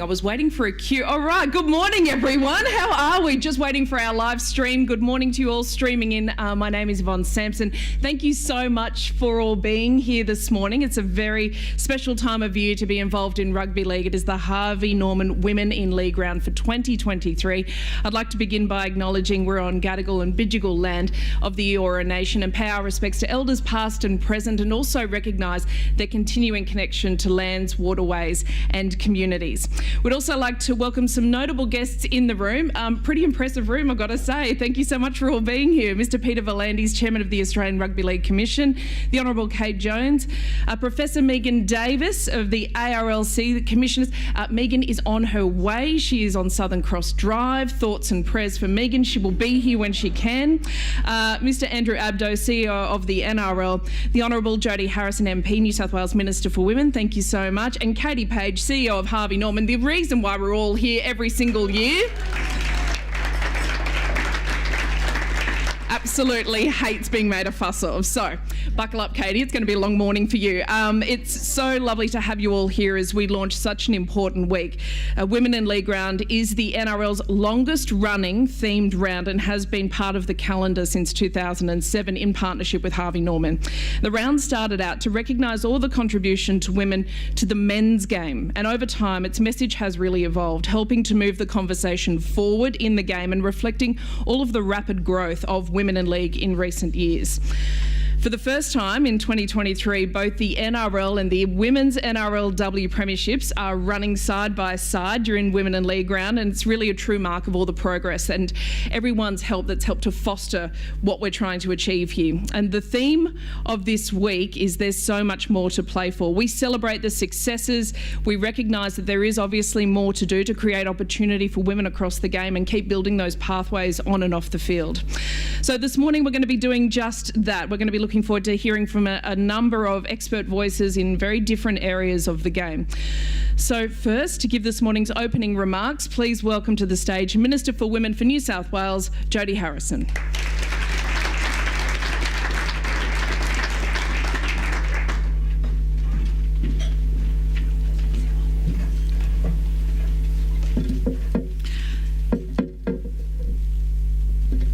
was waiting for a cue. All right, good morning, everyone. How are we? Just waiting for our live stream. Good morning to you all streaming in. My name is Yvonne Sampson. Thank you so much for all being here this morning. It's a very special time of year to be involved in rugby league. It is the Harvey Norman Women in League round for 2023. I'd like to begin by acknowledging we're on Gadigal and Bidjigal land of the Eora Nation and pay our respects to elders past and present, and also recognise their continuing connection to lands, waterways and communities. We'd also like to welcome some notable guests in the room. Pretty impressive room, I've got to say. Thank you so much for all being here. Mr. Peter Volandis, Chairman of the Australian Rugby League Commission, the Honourable Kate Jones, Professor Megan Davis of the ARLC, the Commissioners. Megan is on her way. She is on Southern Cross Drive. Thoughts and prayers for Megan. She will be here when she can. Mr. Andrew Abdo, CEO of the NRL, the Honourable Jodie Harrison MP, New South Wales Minister for Women. Thank you so much. And Katie Page, CEO of Harvey Norman, the reason why we're all here every single year. Absolutely hates being made a fuss of. So buckle up, Katie. It's going to be a long morning for you. It's so lovely to have you all here as we launch such an important week. Women in League round is the NRL's longest running themed round and has been part of the calendar since 2007 in partnership with Harvey Norman. The round started out to recognise all the contribution to women to the men's game, and over time its message has really evolved, helping to move the conversation forward in the game and reflecting all of the rapid growth of women in league in recent years. For the first time in 2023, both the NRL and the Women's NRLW Premierships are running side by side during Women in League round, and it's really a true mark of all the progress and everyone's help that's helped to foster what we're trying to achieve here. And the theme of this week is there's so much more to play for. We celebrate the successes. We recognise that there is obviously more to do to create opportunity for women across the game and keep building those pathways on and off the field. So this morning we're going to be doing just that. We're going to be looking forward to hearing from a number of expert voices in very different areas of the game. So first, to give this morning's opening remarks, please welcome to the stage Minister for Women for New South Wales, Jodie Harrison.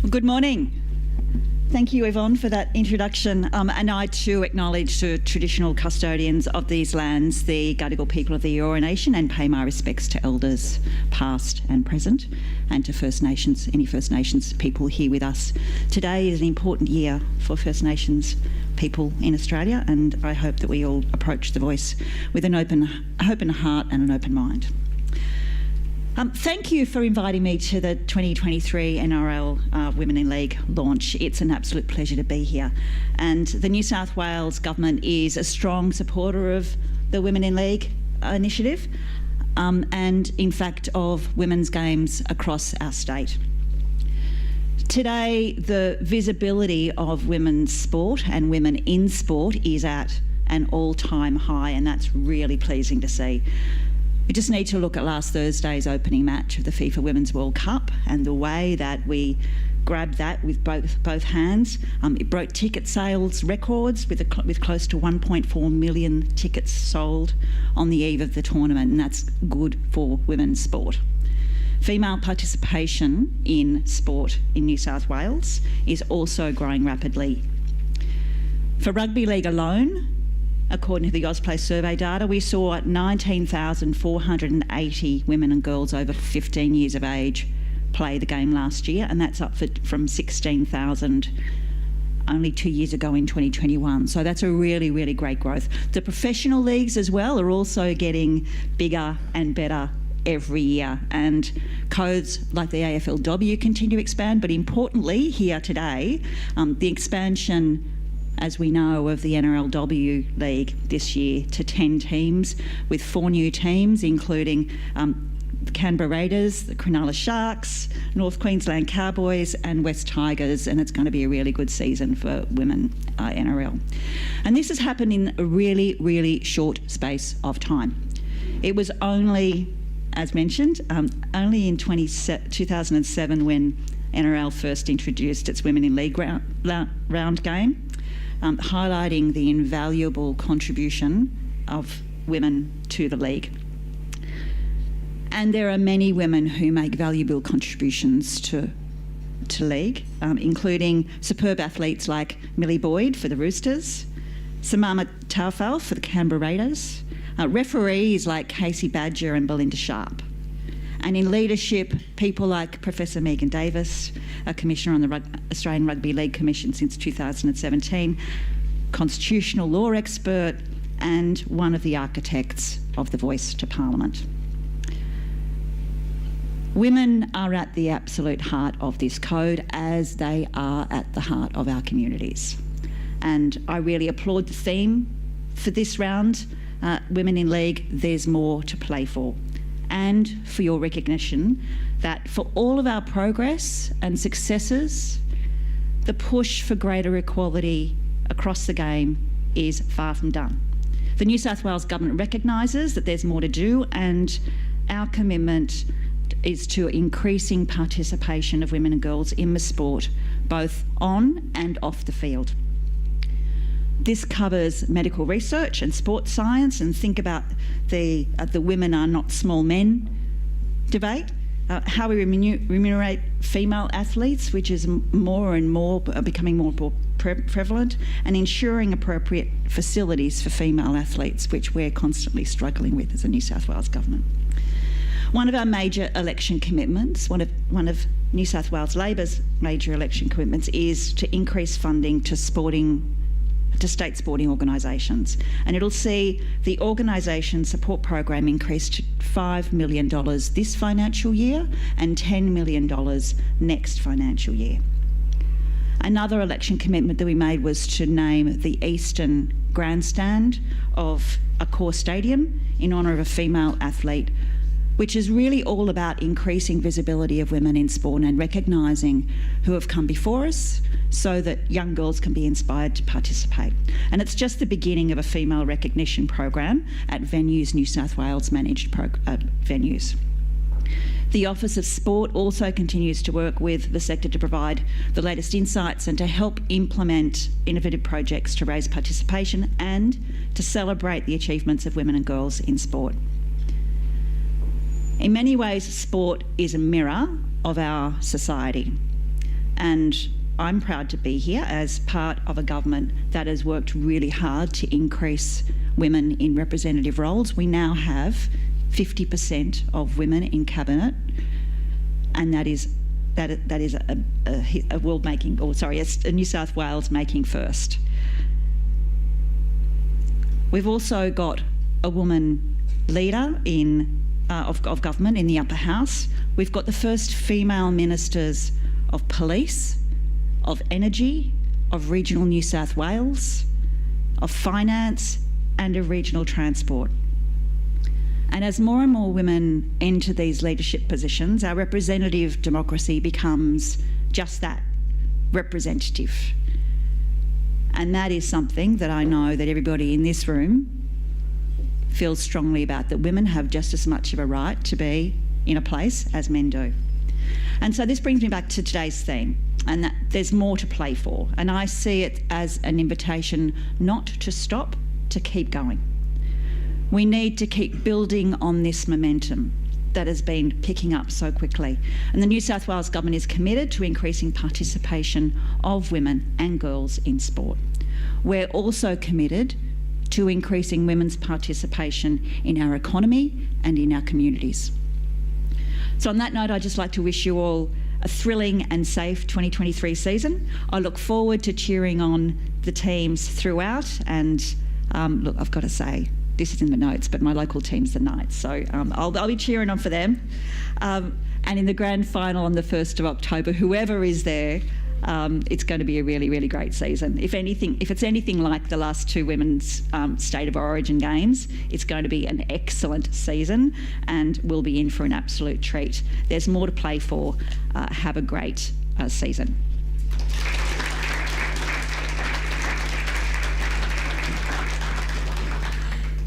Good morning. Thank you, Yvonne, for that introduction. And I too acknowledge the traditional custodians of these lands, the Gadigal people of the Eora Nation, and pay my respects to elders past and present, and to First Nations, any First Nations people here with us. Today is an important year for First Nations people in Australia, and I hope that we all approach the voice with an open heart and an open mind. Thank you for inviting me to the 2023 NRL Women in League launch. It's an absolute pleasure to be here. And the New South Wales Government is a strong supporter of the Women in League initiative and, in fact, of women's games across our state. Today, the visibility of women's sport and women in sport is at an all-time high, and that's really pleasing to see. We just need to look at last Thursday's opening match of the FIFA Women's World Cup and the way that we grabbed that with both hands. It broke ticket sales records with close to 1.4 million tickets sold on the eve of the tournament, and that's good for women's sport. Female participation in sport in New South Wales is also growing rapidly. For rugby league alone, according to the Ausplay survey data, we saw 19,480 women and girls over 15 years of age play the game last year, and that's up from 16,000 only 2 years ago in 2021. So that's a really, really great growth. The professional leagues as well are also getting bigger and better every year, and codes like the AFLW continue to expand, but importantly here today, the expansion, as we know, of the NRLW League this year to 10 teams, with 4 new teams, including the Canberra Raiders, the Cronulla Sharks, North Queensland Cowboys and West Tigers, and it's going to be a really good season for women NRL. And this has happened in a really, really short space of time. It was only, as mentioned, only in 2007 when NRL first introduced its Women in League round game, highlighting the invaluable contribution of women to the league. And there are many women who make valuable contributions to league, including superb athletes like Millie Boyd for the Roosters, Samama Taufel for the Canberra Raiders, referees like Casey Badger and Belinda Sharp. And in leadership, people like Professor Megan Davis, a Commissioner on the Australian Rugby League Commission since 2017, constitutional law expert, and one of the architects of the Voice to Parliament. Women are at the absolute heart of this code, as they are at the heart of our communities. And I really applaud the theme for this round, Women in League, There's More to Play For, and for your recognition that for all of our progress and successes, the push for greater equality across the game is far from done. The New South Wales Government recognises that there's more to do, and our commitment is to increasing participation of women and girls in the sport, both on and off the field. This covers medical research and sports science, and think about the women are not small men debate, how we remunerate female athletes, which is more and more becoming more prevalent, and ensuring appropriate facilities for female athletes, which we're constantly struggling with as a New South Wales Government. One of our major election commitments, one of New South Wales Labor's major election commitments, is to increase funding to state sporting organisations, and it'll see the organisation support program increase to $5 million this financial year and $10 million next financial year. Another election commitment that we made was to name the Eastern Grandstand of Accor Stadium in honour of a female athlete, which is really all about increasing visibility of women in sport and recognising who have come before us so that young girls can be inspired to participate. And it's just the beginning of a female recognition program at venues, New South Wales managed venues. The Office of Sport also continues to work with the sector to provide the latest insights and to help implement innovative projects to raise participation and to celebrate the achievements of women and girls in sport. In many ways, sport is a mirror of our society, and I'm proud to be here as part of a government that has worked really hard to increase women in representative roles. We now have 50% of women in cabinet, and that is a world making, or sorry, a New South Wales making first. We've also got a woman leader of government in the upper house. We've got the first female ministers of police, of energy, of regional New South Wales, of finance, and of regional transport. And as more and more women enter these leadership positions, our representative democracy becomes just that, representative. And that is something that I know that everybody in this room feels strongly about, that women have just as much of a right to be in a place as men do. And so this brings me back to today's theme, and that there's more to play for. And I see it as an invitation not to stop, to keep going. We need to keep building on this momentum that has been picking up so quickly. And the New South Wales Government is committed to increasing participation of women and girls in sport. We're also committed to increasing women's participation in our economy and in our communities. So on that note, I'd just like to wish you all a thrilling and safe 2023 season. I look forward to cheering on the teams throughout, and look, I've got to say, this is in the notes, but my local team's the Knights, so I'll be cheering on for them. And in the grand final on the 1st of October, whoever is there, it's going to be a really, really great season. If it's anything like the last two women's State of Origin games, it's going to be an excellent season, and we'll be in for an absolute treat. There's more to play for. Have a great season.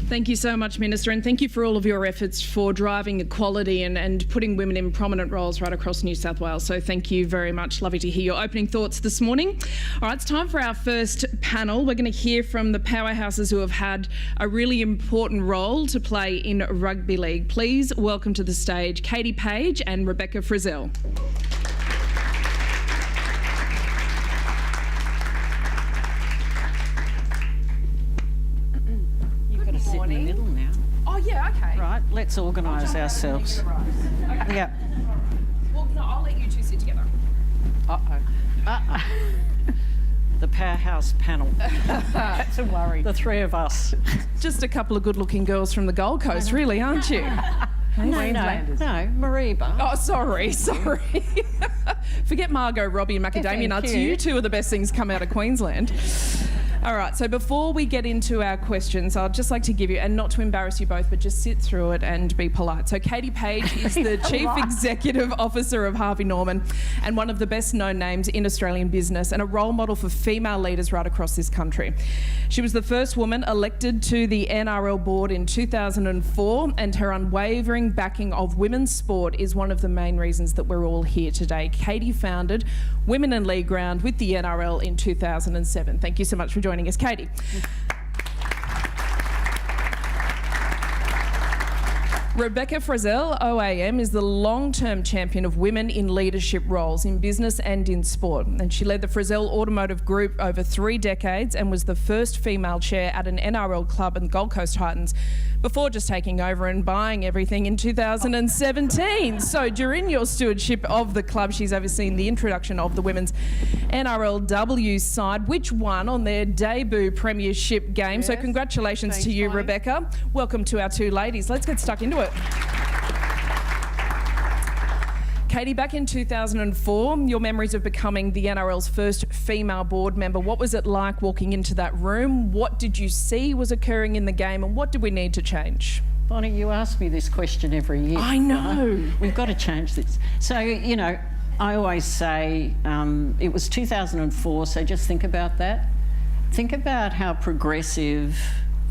Thank you so much, Minister, and thank you for all of your efforts for driving equality and putting women in prominent roles right across New South Wales. So thank you very much. Lovely to hear your opening thoughts this morning. All right, it's time for our first panel. We're going to hear from the powerhouses who have had a really important role to play in rugby league. Please welcome to the stage Katie Page and Rebecca Frizelle. Sit in the middle now. Oh, yeah, okay. Right, let's organise ourselves. Okay. Yeah. Well, no, I'll let you two sit together. The powerhouse panel. That's a worry. The three of us. Just a couple of good-looking girls from the Gold Coast, really, aren't you? No, Mariba. Oh, sorry. Forget Margot, Robbie and Macadamia Nuts. You two are the best things come out of Queensland. All right, so before we get into our questions, I'd just like to give you, and not to embarrass you both, but just sit through it and be polite. So Katie Page is the Chief Executive Officer of Harvey Norman and one of the best known names in Australian business and a role model for female leaders right across this country. She was the first woman elected to the NRL board in 2004, and her unwavering backing of women's sport is one of the main reasons that we're all here today. Katie founded Women in League Ground with the NRL in 2007. Thank you so much for joining us, Katie. Rebecca Frizelle, OAM, is the long-term champion of women in leadership roles in business and in sport. And she led the Frizelle Automotive Group over 3 decades and was the first female chair at an NRL club in Gold Coast Titans before just taking over and buying everything in 2017. So during your stewardship of the club, she's overseen the introduction of the women's NRLW side, which won on their debut premiership game. Yes. So congratulations to you, Rebecca. Welcome to our two ladies. Let's get stuck into it. Katie, back in 2004, your memories of becoming the NRL's first female board member, what was it like walking into that room? What did you see was occurring in the game and what did we need to change? Bonnie, you ask me this question every year. I know. Right? We've got to change this. So, you know, I always say it was 2004, so just think about that. Think about how progressive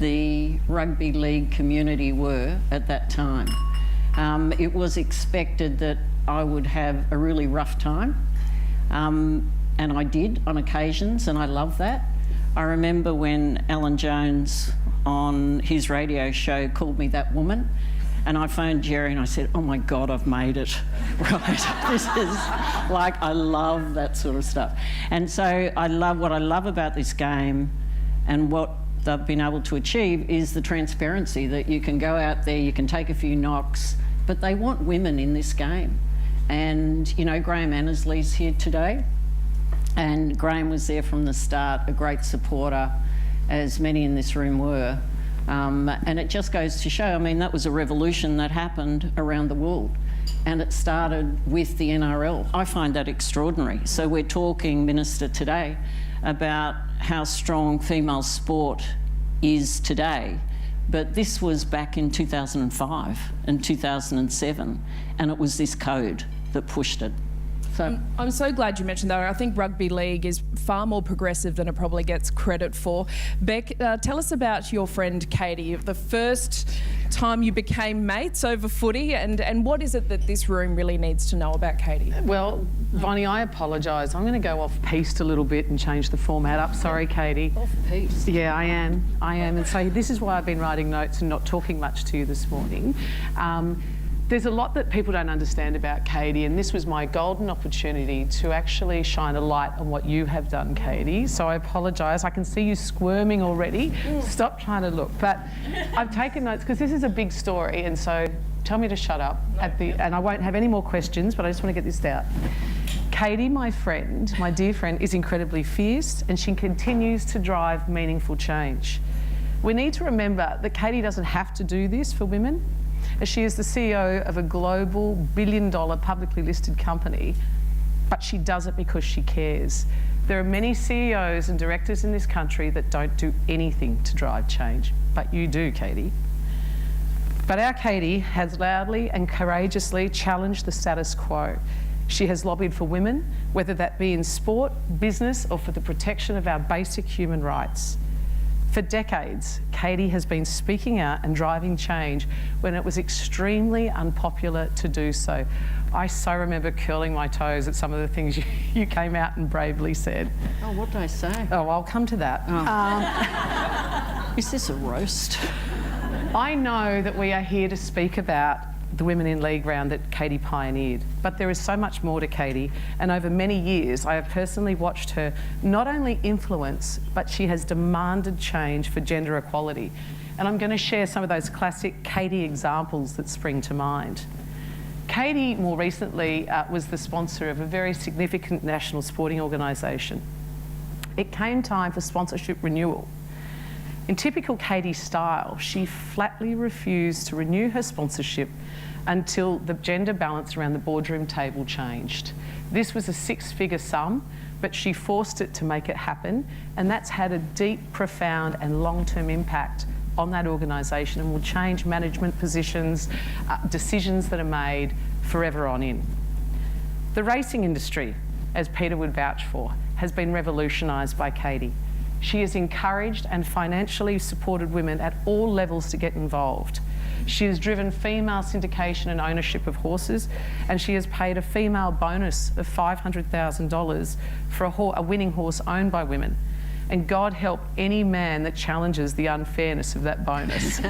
the rugby league community were at that time. It was expected that I would have a really rough time, and I did on occasions, and I love that. I remember when Alan Jones on his radio show called me that woman, and I phoned Jerry and I said, oh my God, I've made it, right? This is like, I love that sort of stuff. And so what I love about this game and what they've been able to achieve is the transparency that you can go out there, you can take a few knocks, but they want women in this game. And, you know, Graham Annesley's here today, and Graham was there from the start, a great supporter, as many in this room were. And it just goes to show, I mean, that was a revolution that happened around the world, and it started with the NRL. I find that extraordinary. So we're talking, Minister, today about how strong female sport is today. But this was back in 2005 and 2007, and it was this code that pushed it. So I'm so glad you mentioned that. I think rugby league is far more progressive than it probably gets credit for. Beck, tell us about your friend Katie, the first time you became mates over footy, and what is it that this room really needs to know about Katie? Well, Bonnie, I apologise. I'm going to go off piste a little bit and change the format up. Sorry, Katie. Off piste? Yeah, I am. And so this is why I've been writing notes and not talking much to you this morning. There's a lot that people don't understand about Katie, and this was my golden opportunity to actually shine a light on what you have done, Katie. So I apologise. I can see you squirming already. Stop trying to look. But I've taken notes because this is a big story, and so tell me to shut up and I won't have any more questions, but I just want to get this out. Katie, my friend, my dear friend, is incredibly fierce, and she continues to drive meaningful change. We need to remember that Katie doesn't have to do this for women, as she is the CEO of a global billion-dollar publicly listed company, but she does it because she cares. There are many CEOs and directors in this country that don't do anything to drive change, but you do, Katie. But our Katie has loudly and courageously challenged the status quo. She has lobbied for women, whether that be in sport, business, or for the protection of our basic human rights. For decades, Katie has been speaking out and driving change when it was extremely unpopular to do so. I so remember curling my toes at some of the things you came out and bravely said. Oh, what did I say? Oh, I'll come to that. Oh. Is this a roast? I know that we are here to speak about the Women in League round that Katie pioneered, but there is so much more to Katie, and over many years I have personally watched her not only influence, but she has demanded change for gender equality. And I'm going to share some of those classic Katie examples that spring to mind. Katie, more recently, was the sponsor of a very significant national sporting organisation. It came time for sponsorship renewal. In typical Katie style, she flatly refused to renew her sponsorship until the gender balance around the boardroom table changed. This was a six-figure sum, but she forced it to make it happen, and that's had a deep, profound and long-term impact on that organisation and will change management positions, decisions that are made forever on in. The racing industry, as Peter would vouch for, has been revolutionised by Katie. She has encouraged and financially supported women at all levels to get involved. She has driven female syndication and ownership of horses, and she has paid a female bonus of $500,000 for a winning horse owned by women. And God help any man that challenges the unfairness of that bonus.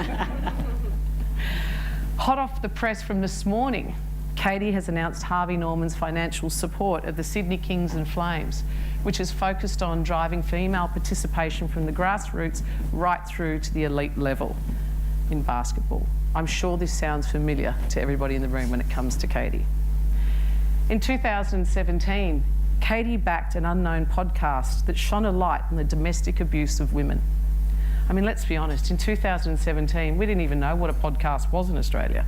Hot off the press from this morning, Katie has announced Harvey Norman's financial support of the Sydney Kings and Flames, which is focused on driving female participation from the grassroots right through to the elite level in basketball. I'm sure this sounds familiar to everybody in the room when it comes to Katie. In 2017, Katie backed an unknown podcast that shone a light on the domestic abuse of women. I mean, let's be honest, in 2017, we didn't even know what a podcast was in Australia.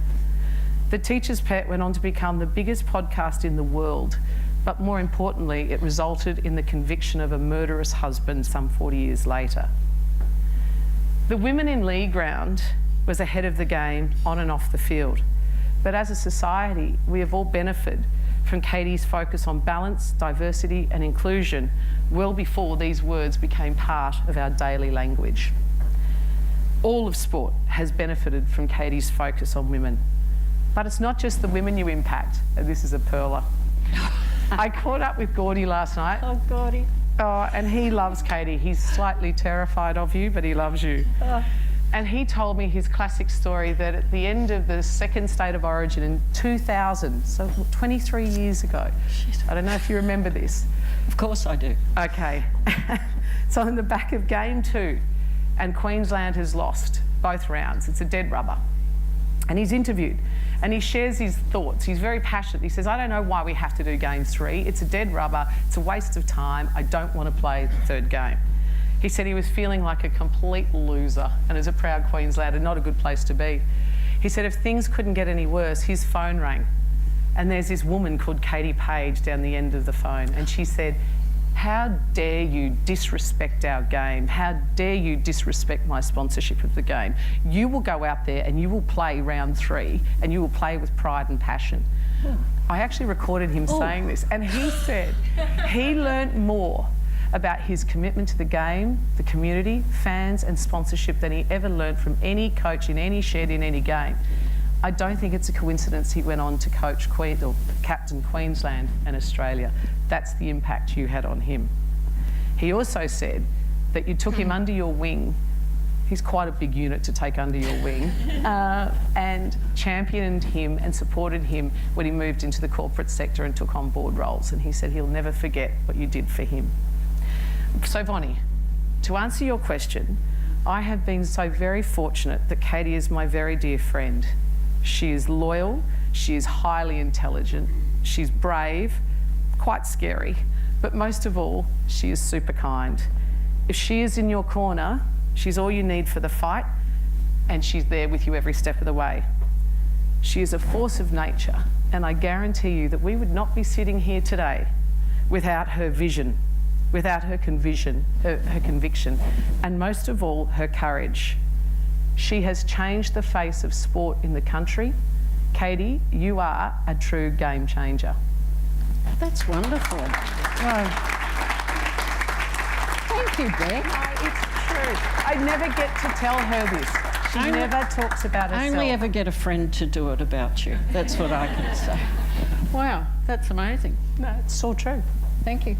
The Teacher's Pet went on to become the biggest podcast in the world, but more importantly, it resulted in the conviction of a murderous husband some 40 years later. The Women in League round was ahead of the game on and off the field, but as a society, we have all benefited from Katie's focus on balance, diversity and inclusion well before these words became part of our daily language. All of sport has benefited from Katie's focus on women. But it's not just the women you impact, and this is a perler. I caught up with Jodie last night. Oh, Jodie. Oh, and he loves Katie. He's slightly terrified of you, but he loves you. Oh. And he told me his classic story that at the end of the second State of Origin in 2000, so 23 years ago, I don't know if you remember this. Of course I do. Okay. So in the back of game 2, and Queensland has lost both rounds. It's a dead rubber. And he's interviewed and he shares his thoughts. He's very passionate. He says, I don't know why we have to do game 3. It's a dead rubber. It's a waste of time. I don't want to play the third game. He said he was feeling like a complete loser, and as a proud Queenslander, not a good place to be. He said if things couldn't get any worse, his phone rang. And there's this woman called Katie Page down the end of the phone. And she said, how dare you disrespect our game? How dare you disrespect my sponsorship of the game? You will go out there and you will play round 3 and you will play with pride and passion. I actually recorded him saying this, and he said he learnt more about his commitment to the game, the community, fans and sponsorship than he ever learnt from any coach in any shed in any game. I don't think it's a coincidence he went on to coach or captain Queensland and Australia. That's the impact you had on him. He also said that you took him under your wing. He's quite a big unit to take under your wing, and championed him and supported him when he moved into the corporate sector and took on board roles. And he said he'll never forget what you did for him. So Vonnie, to answer your question, I have been so very fortunate that Katie is my very dear friend. She is loyal, she is highly intelligent, she's brave, quite scary, but most of all, she is super kind. If she is in your corner, she's all you need for the fight, and she's there with you every step of the way. She is a force of nature, and I guarantee you that we would not be sitting here today without her vision, without her conviction, and most of all, her courage. She has changed the face of sport in the country. Katie, you are a true game changer. That's wonderful. Oh. Thank you, Beck. It's true. true. I never get to tell her this. She never talks about herself. I only ever get a friend to do it about you. That's what I can say. Wow, that's amazing. No, it's so true. Thank you.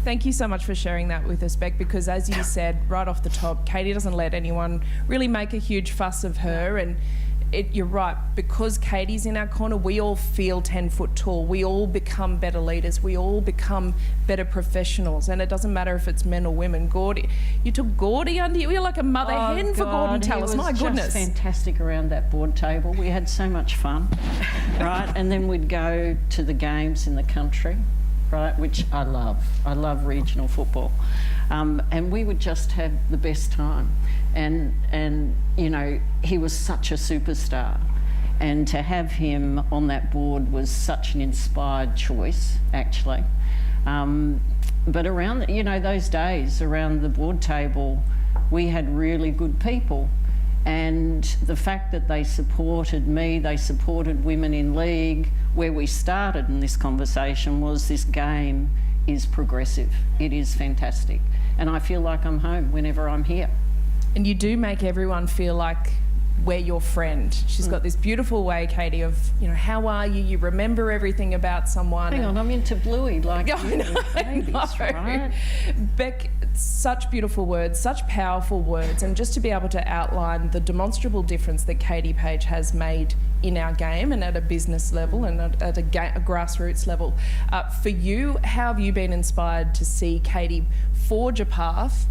Thank you so much for sharing that with us, Beck, because as you said right off the top, Katie doesn't let anyone really make a huge fuss of her, and you're right, because Katie's in our corner, we all feel 10 foot tall. We all become better leaders. We all become better professionals. And it doesn't matter if it's men or women. Gordy, you took Gordy under you. You're like a mother hen for Gordon Tallis. My goodness. He was just fantastic around that board table. We had so much fun, right? And then we'd go to the games in the country, right, which I love. I love regional football. And we would just have the best time. And you know, he was such a superstar. And to have him on that board was such an inspired choice, actually. But around, you know, those days, around the board table, we had really good people. And the fact that they supported me, they supported women in league, where we started in this conversation was this game is progressive. It is fantastic. And I feel like I'm home whenever I'm here. And you do make everyone feel like we're your friend. She's got this beautiful way, Katie, of, you know, how are you? You remember everything about someone. Hang on, I'm into Bluey like you. I know. Right? Beck, such beautiful words, such powerful words, and just to be able to outline the demonstrable difference that Katie Page has made in our game and at a business level and at a grassroots level. For you, how have you been inspired to see Katie forge a path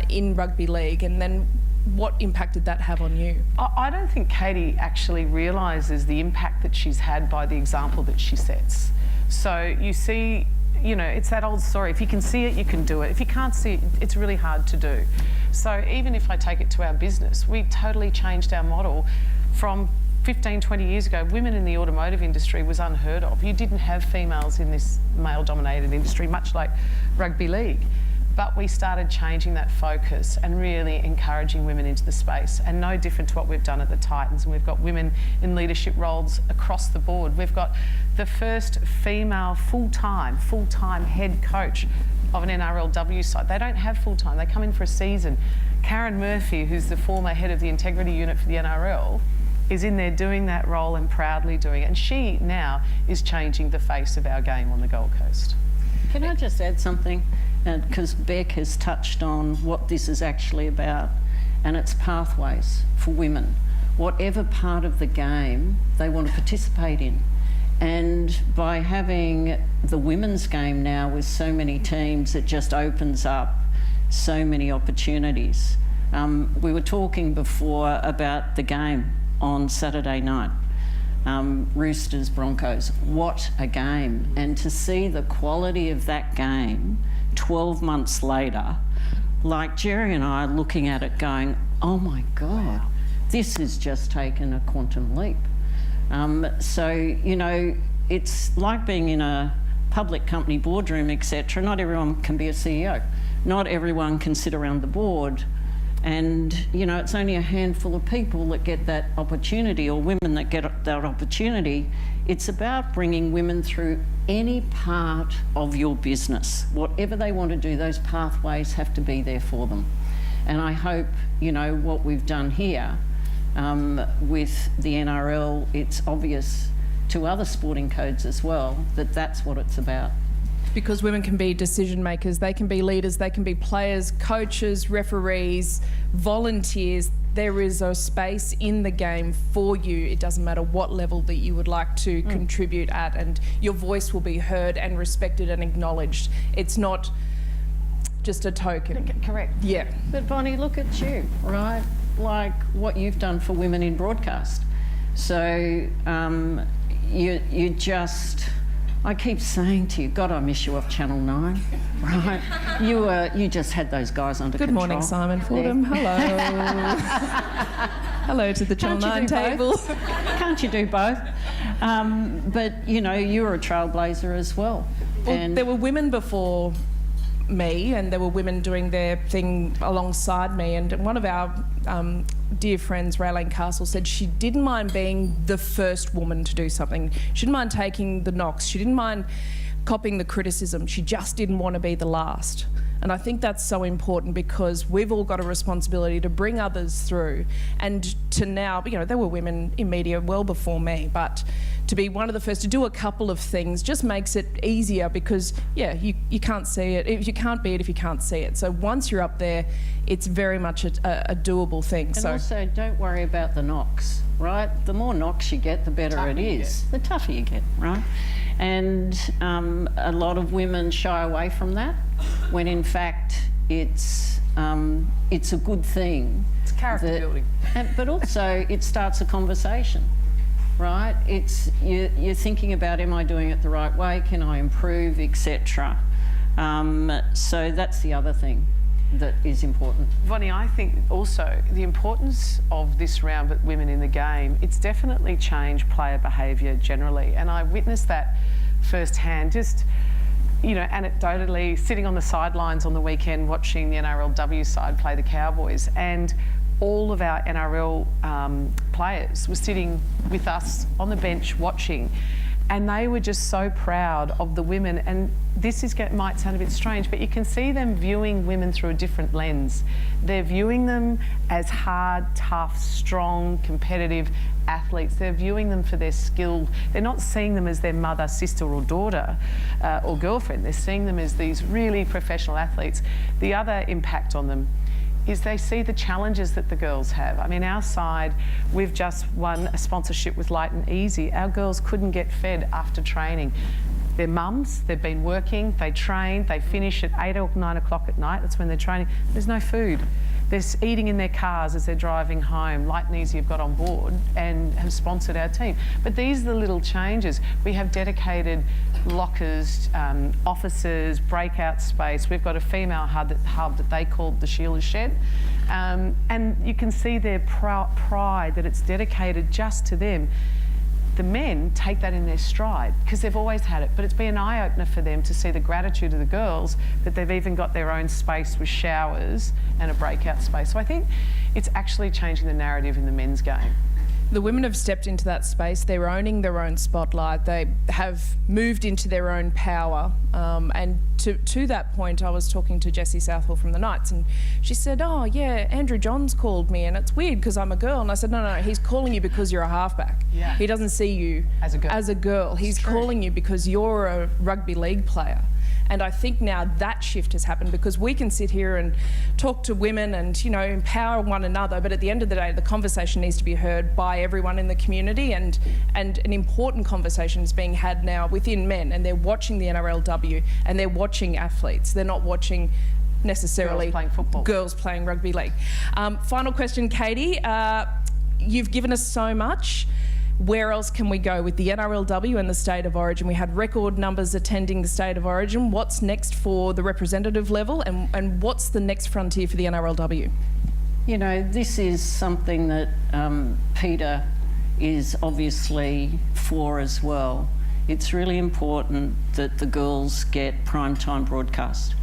in rugby league, and then what impact did that have on you? I don't think Katie actually realises the impact that she's had by the example that she sets. So you see, you know, it's that old story. If you can see it, you can do it. If you can't see it, it's really hard to do. So even if I take it to our business, we totally changed our model from 15, 20 years ago. Women in the automotive industry was unheard of. You didn't have females in this male-dominated industry, much like rugby league. But we started changing that focus and really encouraging women into the space, and no different to what we've done at the Titans. And we've got women in leadership roles across the board. We've got the first female full-time head coach of an NRLW side. They don't have full-time, they come in for a season. Karen Murphy, who's the former head of the integrity unit for the NRL, is in there doing that role and proudly doing it. And she now is changing the face of our game on the Gold Coast. Can I just add something? Because Beck has touched on what this is actually about, and it's pathways for women, whatever part of the game they want to participate in. And by having the women's game now with so many teams, it just opens up so many opportunities. We were talking before about the game on Saturday night. Roosters, Broncos, what a game. And to see the quality of that game 12 months later, like Jerry and I are looking at it going, oh my God, this has just taken a quantum leap. So, you know, it's like being in a public company boardroom, etc. Not everyone can be a CEO. Not everyone can sit around the board. And, you know, it's only a handful of people that get that opportunity, or women that get that opportunity. It's about bringing women through any part of your business. Whatever they want to do, those pathways have to be there for them. And I hope, you know, what we've done here with the NRL, it's obvious to other sporting codes as well that that's what it's about. Because women can be decision makers, they can be leaders, they can be players, coaches, referees, volunteers. There is a space in the game for you. It doesn't matter what level that you would like to contribute at, and your voice will be heard and respected and acknowledged. It's not just a token. Correct. Yeah. But Bonnie, look at you, right? Like what you've done for women in broadcast. So you just... I keep saying to you, God, I miss you off Channel 9, right? You just had those guys under control. Good morning, Simon Fordham. Hello. Hello to the Channel 9 table. Can't you do both? But, you know, you were a trailblazer as well. And there were women before me, and there were women doing their thing alongside me, and one of our dear friends, Raylene Castle, said she didn't mind being the first woman to do something. She didn't mind taking the knocks. She didn't mind copying the criticism. She just didn't want to be the last. And I think that's so important because we've all got a responsibility to bring others through. And to now, there were women in media well before me, but to be one of the first to do a couple of things just makes it easier because, you can't see it. You can't be it if you can't see it. So once you're up there, it's very much a doable thing. And also, don't worry about the knocks, right? The more knocks you get, the better it is. The tougher you get, right? And a lot of women shy away from that, when in fact it's a good thing. It's character building. But also it starts a conversation, right? You're thinking about, am I doing it the right way? Can I improve, etc. So that's the other thing that is important. Vonnie, I think also the importance of this round with women in the game, it's definitely changed player behaviour generally, and I witnessed that firsthand, just anecdotally sitting on the sidelines on the weekend watching the NRLW side play the Cowboys, and all of our NRL players were sitting with us on the bench watching, and they were just so proud of the women. And this might sound a bit strange, but you can see them viewing women through a different lens. They're viewing them as hard, tough, strong, competitive athletes. They're viewing them for their skill. They're not seeing them as their mother, sister or daughter or girlfriend. They're seeing them as these really professional athletes. The other impact on them is they see the challenges that the girls have. I mean, our side, we've just won a sponsorship with Light and Easy. Our girls couldn't get fed after training. They're mums, they've been working, they train, they finish at 8 or 9 o'clock at night, that's when they're training. There's no food. They're eating in their cars as they're driving home. Light and Easy have got on board and have sponsored our team. But these are the little changes. We have dedicated lockers, offices, breakout space. We've got a female hub that they called the Sheila Shed. And you can see their pride that it's dedicated just to them. The men take that in their stride because they've always had it, but it's been an eye-opener for them to see the gratitude of the girls that they've even got their own space with showers and a breakout space. So I think it's actually changing the narrative in the men's game. The women have stepped into that space. They're owning their own spotlight. They have moved into their own power. And to that point, I was talking to Jessie Southwell from the Knights, and she said, "Oh yeah, Andrew Johns called me, and it's weird because I'm a girl." And I said, "No, he's calling you because you're a halfback. Yeah. He doesn't see you as a girl. He's calling you because you're a rugby league player." And I think now that shift has happened because we can sit here and talk to women and, empower one another. But at the end of the day, the conversation needs to be heard by everyone in the community, and an important conversation is being had now within men, and they're watching the NRLW and they're watching athletes. They're not watching necessarily girls playing football. Girls playing rugby league. Final question, Katie. You've given us so much. Where else can we go with the NRLW and the State of Origin? We had record numbers attending the State of Origin. What's next for the representative level, and what's the next frontier for the NRLW? This is something that Peter is obviously for as well. It's really important that the girls get primetime broadcast.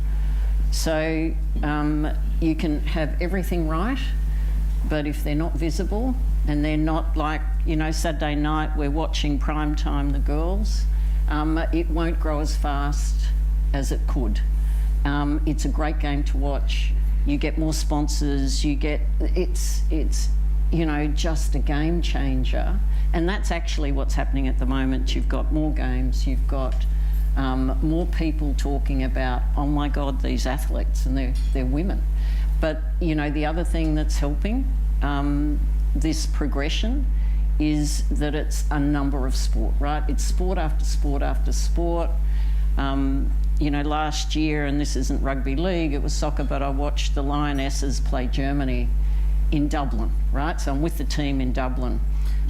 So you can have everything right, but if they're not visible and they're not like, Saturday night we're watching primetime the girls, it won't grow as fast as it could. It's a great game to watch. You get more sponsors, it's just a game changer. And that's actually what's happening at the moment. You've got more games, you've got more people talking about, oh my God, these athletes, and they're women. But, the other thing that's helping this progression is that it's a number of sport, right? It's sport after sport after sport. Last year, and this isn't rugby league, it was soccer, but I watched the Lionesses play Germany in Dublin, right? So I'm with the team in Dublin.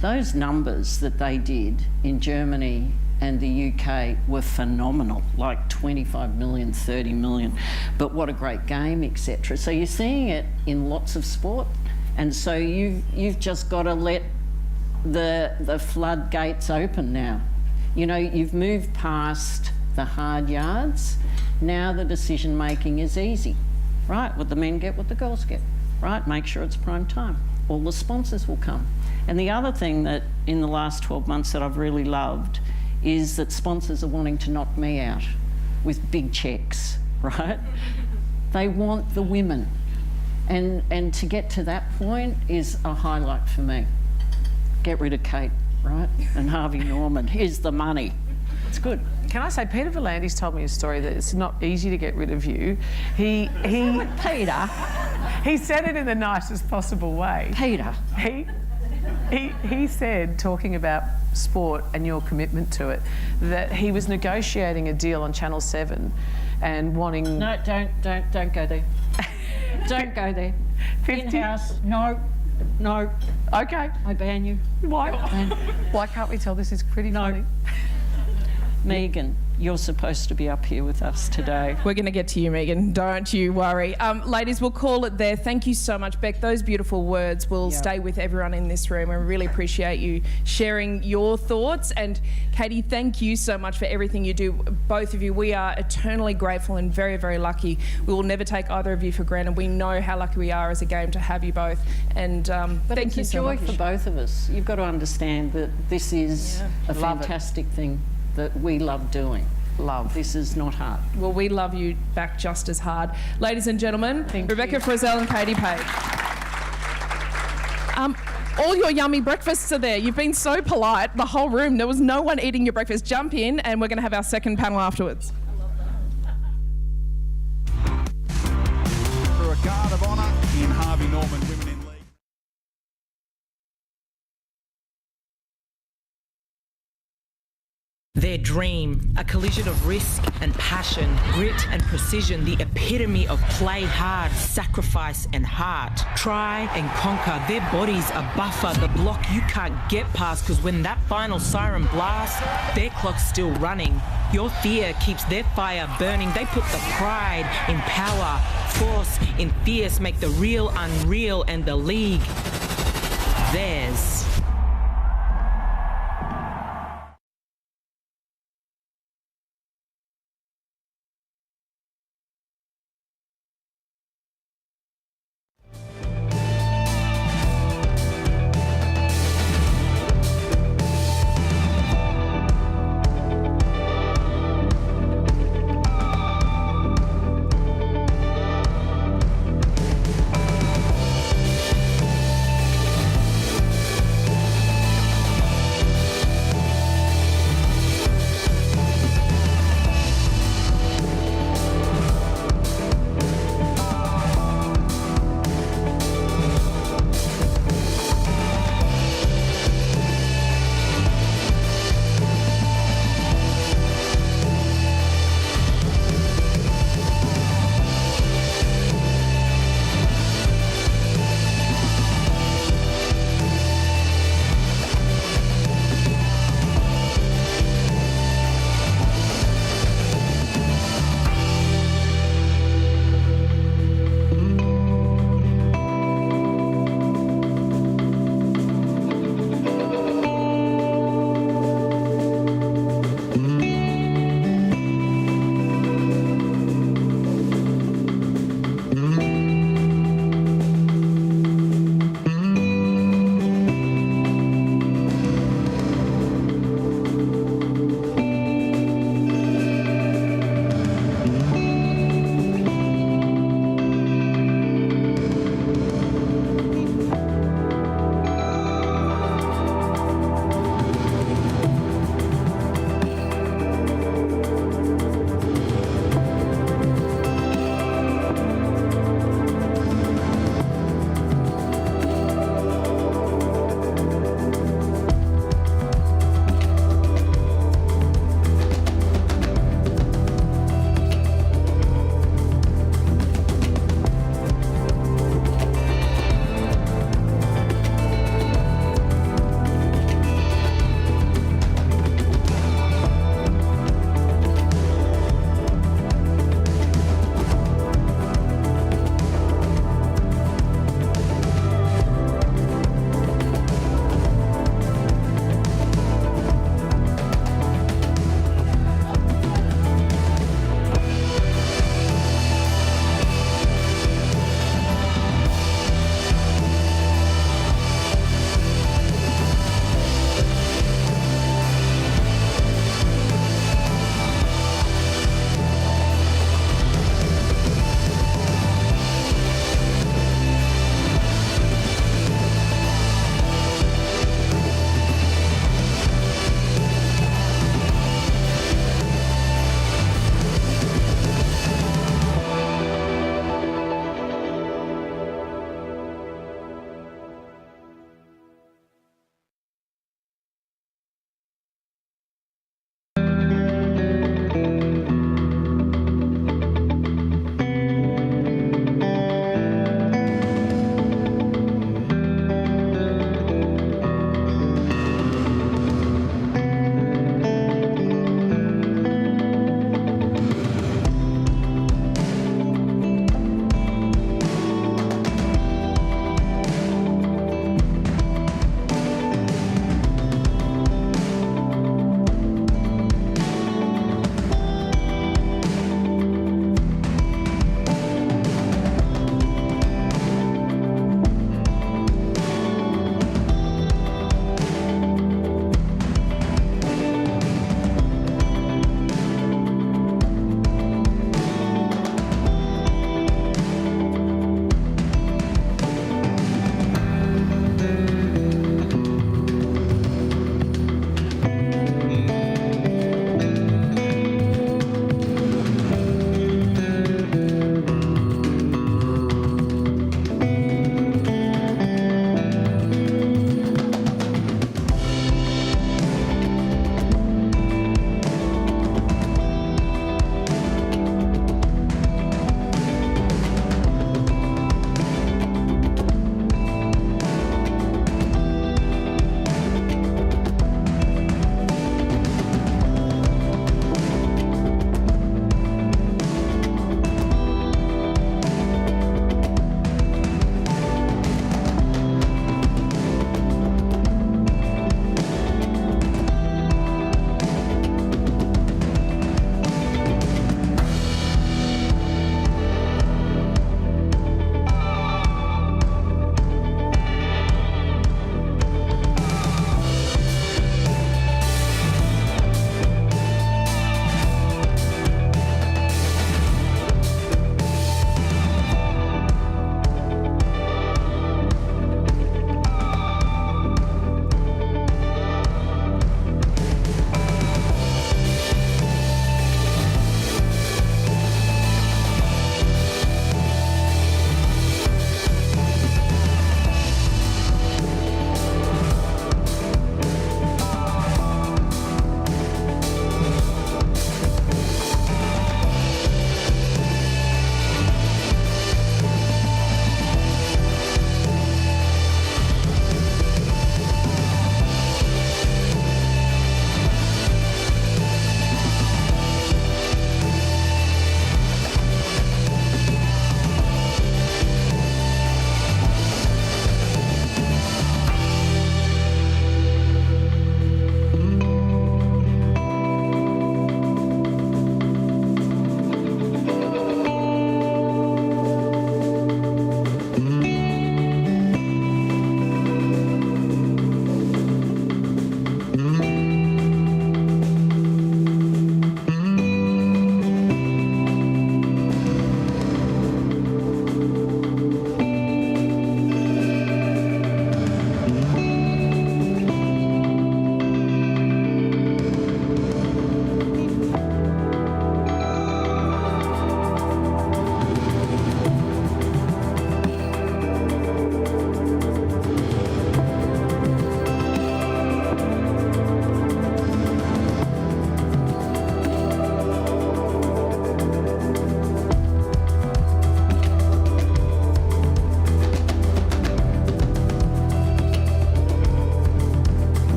Those numbers that they did in Germany and the UK were phenomenal, like 25 million, 30 million, but what a great game, etc. So you're seeing it in lots of sport, and so you've just got to let the floodgates open now. You've moved past the hard yards. Now the decision making is easy, right? What the men get, what the girls get, right? Make sure it's prime time. All the sponsors will come. And the other thing that in the last 12 months that I've really loved is that sponsors are wanting to knock me out with big checks, right? They want the women. And to get to that point is a highlight for me. Get rid of Kate, right? And Harvey Norman. Here's the money. It's good. Can I say, Peter Volandes told me a story that it's not easy to get rid of you. Peter. He said it in the nicest possible way. Peter. He said, talking about sport and your commitment to it, that he was negotiating a deal on Channel 7 and wanting... No, don't go there. Don't go there. 50? In-house, no. Okay. I ban you. Why can't we tell this is pretty funny? Megan, you're supposed to be up here with us today. We're going to get to you, Megan. Don't you worry. Ladies, we'll call it there. Thank you so much, Beck. Those beautiful words will stay with everyone in this room. I really appreciate you sharing your thoughts. And Katie, thank you so much for everything you do. Both of you, we are eternally grateful and very, very lucky. We will never take either of you for granted. We know how lucky we are as a game to have you both. And thank you so much. It's a joy for both of us. You've got to understand that this is a fantastic thing that we love doing. This is not hard. Well, we love you back just as hard. Ladies and gentlemen, Rebecca Frizelle and Katie Page. All your yummy breakfasts are there. You've been so polite, the whole room. There was no one eating your breakfast. Jump in and we're going to have our second panel afterwards. For a guard of honour in Harvey Norman Women in League. Their dream, a collision of risk and passion, grit and precision, the epitome of play hard, sacrifice and heart. Try and conquer, their bodies a buffer, the block you can't get past, because when that final siren blasts, their clock's still running. Your fear keeps their fire burning. They put the pride in power, force in fierce, make the real unreal and the league theirs.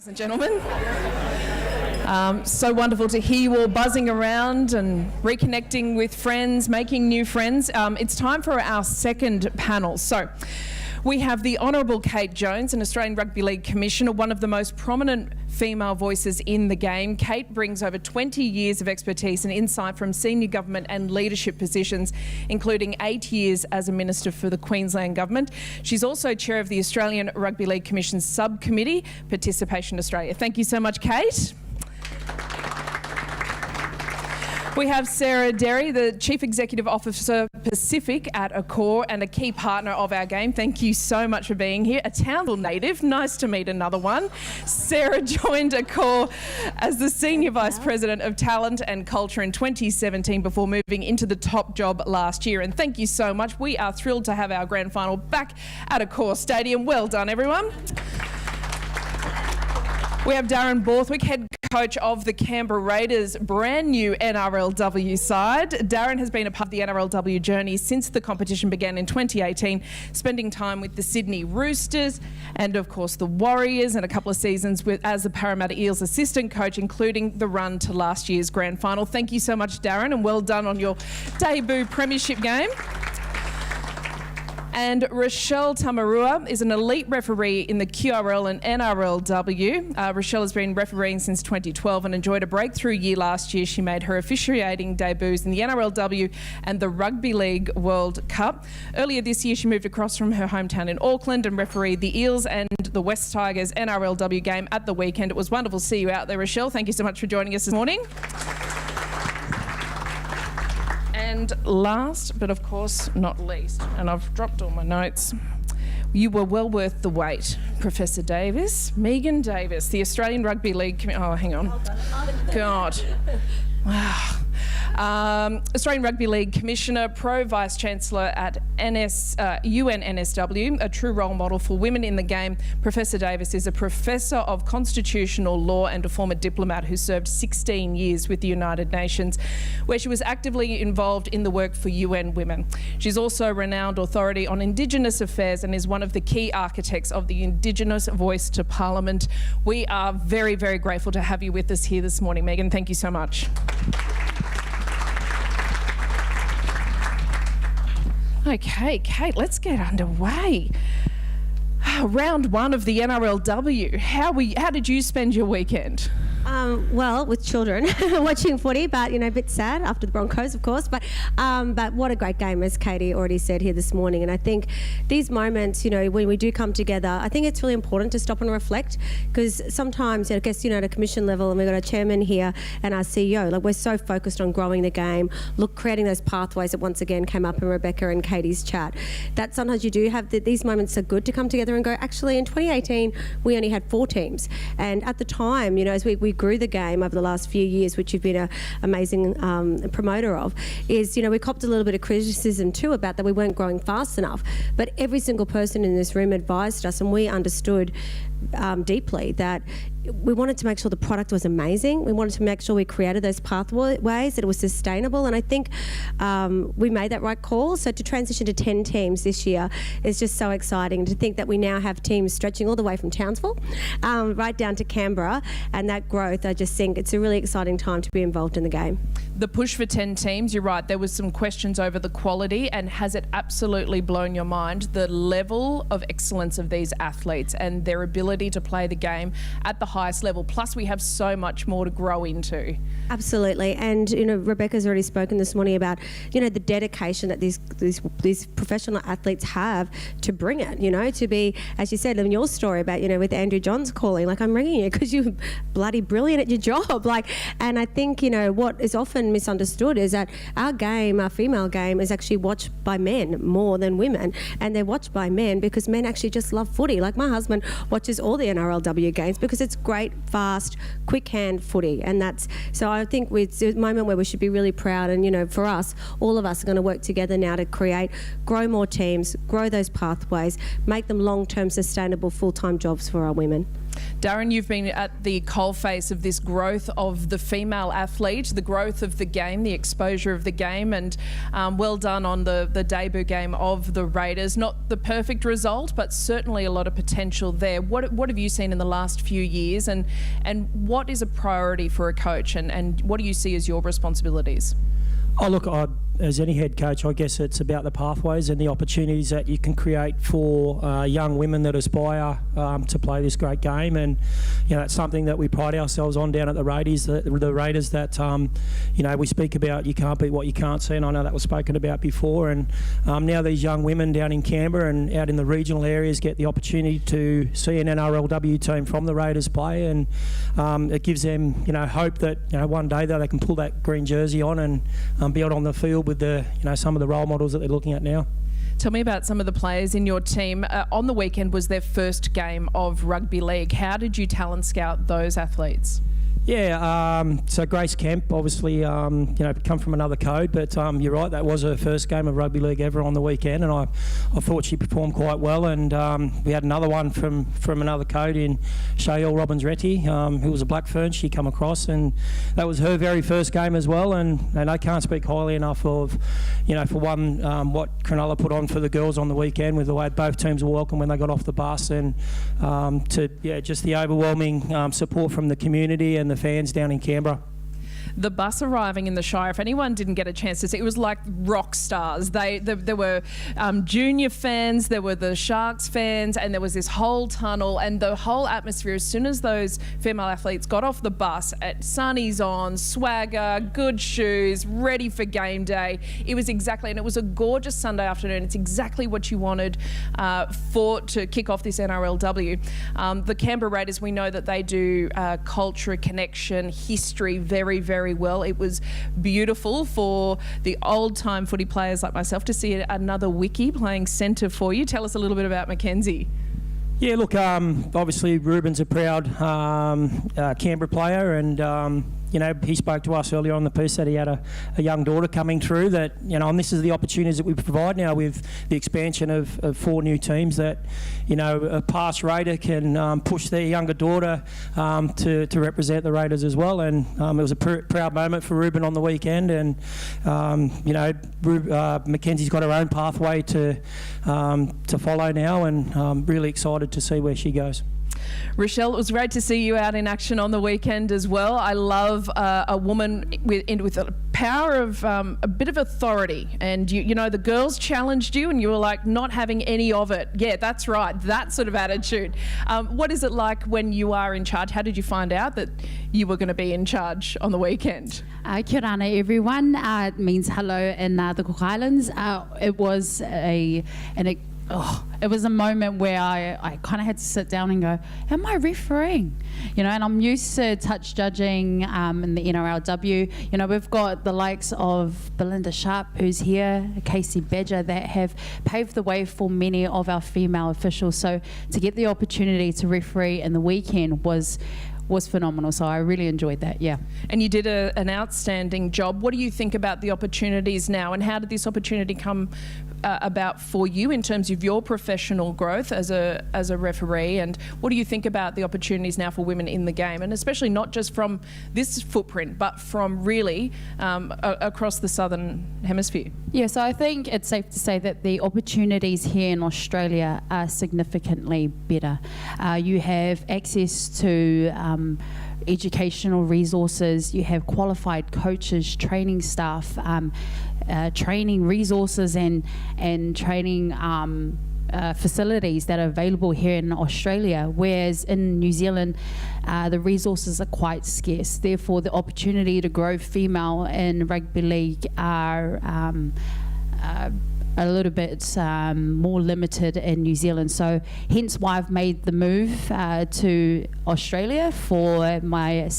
Ladies and gentlemen, so wonderful to hear you all buzzing around and reconnecting with friends, making new friends. It's time for our second panel. So we have the Honourable Kate Jones, an Australian Rugby League Commissioner, one of the most prominent female voices in the game. Kate brings over 20 years of expertise and insight from senior government and leadership positions, including 8 years as a Minister for the Queensland Government. She's also chair of the Australian Rugby League Commission's Subcommittee, Participation Australia. Thank you so much, Kate. We have Sarah Derry, the Chief Executive Officer Pacific at Accor and a key partner of our game. Thank you so much for being here. A Townsville native, nice to meet another one. Sarah joined Accor as the Senior Vice President of Talent and Culture in 2017 before moving into the top job last year. And thank you so much. We are thrilled to have our grand final back at Accor Stadium. Well done, everyone. We have Darrin Borthwick, head coach of the Canberra Raiders' brand new NRLW side. Darrin has been a part of the NRLW journey since the competition began in 2018, spending time with the Sydney Roosters and, of course, the Warriors, and a couple of seasons as the Parramatta Eels assistant coach, including the run to last year's grand final. Thank you so much, Darrin, and well done on your debut premiership game. And Rochelle Tamarua is an elite referee in the QRL and NRLW. Rochelle has been refereeing since 2012 and enjoyed a breakthrough year last year. She made her officiating debuts in the NRLW and the Rugby League World Cup. Earlier this year, she moved across from her hometown in Auckland and refereed the Eels and the West Tigers NRLW game at the weekend. It was wonderful to see you out there, Rochelle. Thank you so much for joining us this morning. And last, but of course not least, and I've dropped all my notes, you were well worth the wait, Professor Davis. Megan Davis, the Australian Rugby League... Oh, hang on. God. Wow. Australian Rugby League Commissioner, Pro Vice Chancellor at UNSW, a true role model for women in the game. Professor Davis is a Professor of Constitutional Law and a former diplomat who served 16 years with the United Nations, where she was actively involved in the work for UN Women. She's also a renowned authority on Indigenous affairs and is one of the key architects of the Indigenous Voice to Parliament. We are very, very grateful to have you with us here this morning, Megan. Thank you so much. Okay, Kate, let's get underway. Round one of the NRLW. How did you spend your weekend? Well, with children, watching footy, but, a bit sad after the Broncos, of course. But what a great game, as Katie already said here this morning. And I think these moments, when we do come together, I think it's really important to stop and reflect, because sometimes, I guess, at a commission level, and we've got a chairman here and our CEO, we're so focused on growing the game, creating those pathways that once again came up in Rebecca and Katie's chat, that sometimes you do have these moments are good to come together and go, actually, in 2018, we only had 4 teams. And at the time, as we grew the game over the last few years, which you've been an amazing promoter of, is, we copped a little bit of criticism too about that we weren't growing fast enough. But every single person in this room advised us, and we understood deeply that we wanted to make sure the product was amazing. We wanted to make sure we created those pathways, that it was sustainable, and I think we made that right call. So to transition to 10 teams this year is just so exciting, to think that we now have teams stretching all the way from Townsville right down to Canberra, and that growth, I just think it's a really exciting time to be involved in the game. The push for 10 teams, you're right, there was some questions over the quality, and has it absolutely blown your mind, the level of excellence of these athletes and their ability to play the game at the highest level? Plus, we have so much more to grow into. Absolutely, and Rebecca's already spoken this morning about the dedication that these professional athletes have to bring it. To be, as you said in your story about with Andrew Johns calling, I'm ringing you because you're bloody brilliant at your job. And I think what is often misunderstood is that our female game, is actually watched by men more than women, and they're watched by men because men actually just love footy. My husband watches all the NRLW games because it's great, fast, quick hand footy, and so I think it's a moment where we should be really proud, and for us, all of us are going to work together now to grow more teams, grow those pathways, make them long-term sustainable full-time jobs for our women. Darrin, you've been at the coalface of this growth of the female athlete, the growth of the game, the exposure of the game, and well done on the debut game of the Raiders. Not the perfect result, but certainly a lot of potential there. What have you seen in the last few years, and what is a priority for a coach, and what do you see as your responsibilities? Oh, look, as any head coach, I guess it's about the pathways and the opportunities that you can create for young women that aspire to play this great game. And, you know, it's something that we pride ourselves on down at the Raiders, that, you know, we speak about you can't beat what you can't see, and I know that was spoken about before. And now these young women down in Canberra and out in the regional areas get the opportunity to see an NRLW team from the Raiders play, and it gives them, you know, hope that, you know, one day they can pull that green jersey on and be out on the field with the, you know, some of the role models that they're looking at now. Tell me about some of the players in your team. On the weekend was their first game of rugby league. How did you talent scout those athletes? Yeah, so Grace Kemp, obviously, you know, come from another code, but you're right, that was her first game of rugby league ever on the weekend, and I thought she performed quite well. And we had another one from another code in Shayelle Robbins-Retty, who was a Black Fern. She come across, and that was her very first game as well. And I can't speak highly enough of, you know, for one, what Cronulla put on for the girls on the weekend, with the way both teams were welcome when they got off the bus, and just the overwhelming support from the community and the fans down in Canberra. The bus arriving in the Shire, if anyone didn't get a chance to see, it was like rock stars. There were junior fans, there were the Sharks fans, and there was this whole tunnel and the whole atmosphere. As soon as those female athletes got off the bus, sunnies on, swagger, good shoes, ready for game day. It was exactly, and it was a gorgeous Sunday afternoon. It's exactly what you wanted to kick off this NRLW. The Canberra Raiders, we know that they do culture, connection, history very, very well. It was beautiful for the old-time footy players like myself to see another Wiki playing centre for you. Tell us a little bit about Mackenzie. Yeah, look, obviously Ruben's a proud Canberra player, and you know, he spoke to us earlier on the piece that he had a young daughter coming through that, you know, and this is the opportunities that we provide now with the expansion of 4 new teams, that, you know, a past Raider can push their younger daughter to represent the Raiders as well. And it was a proud moment for Ruben on the weekend, and you know, Mackenzie's got her own pathway to follow now, and I'm really excited to see where she goes. Rochelle, it was great to see you out in action on the weekend as well. I love a woman with a power of a bit of authority, and you know, the girls challenged you and you were like not having any of it. Yeah, that's right, that sort of attitude. What is it like when you are in charge? How did you find out that you were going to be in charge on the weekend? Kia ora everyone. It means hello in the Cook Islands. It was it was a moment where I kind of had to sit down and go, am I refereeing? You know, and I'm used to touch judging in the NRLW. You know, we've got the likes of Belinda Sharp, who's here, Casey Badger, that have paved the way for many of our female officials. So to get the opportunity to referee in the weekend was phenomenal. So I really enjoyed that, yeah. And you did an outstanding job. What do you think about the opportunities now, and how did this opportunity come about for you in terms of your professional growth as a referee, and what do you think about the opportunities now for women in the game, and especially not just from this footprint but from really across the Southern Hemisphere? Yeah, so I think it's safe to say that the opportunities here in Australia are significantly better. You have access to educational resources, you have qualified coaches, training staff, training resources and training facilities that are available here in Australia, whereas in New Zealand the resources are quite scarce. Therefore, the opportunity to grow female in rugby league are a little bit more limited in New Zealand. So hence why I've made the move to Australia for my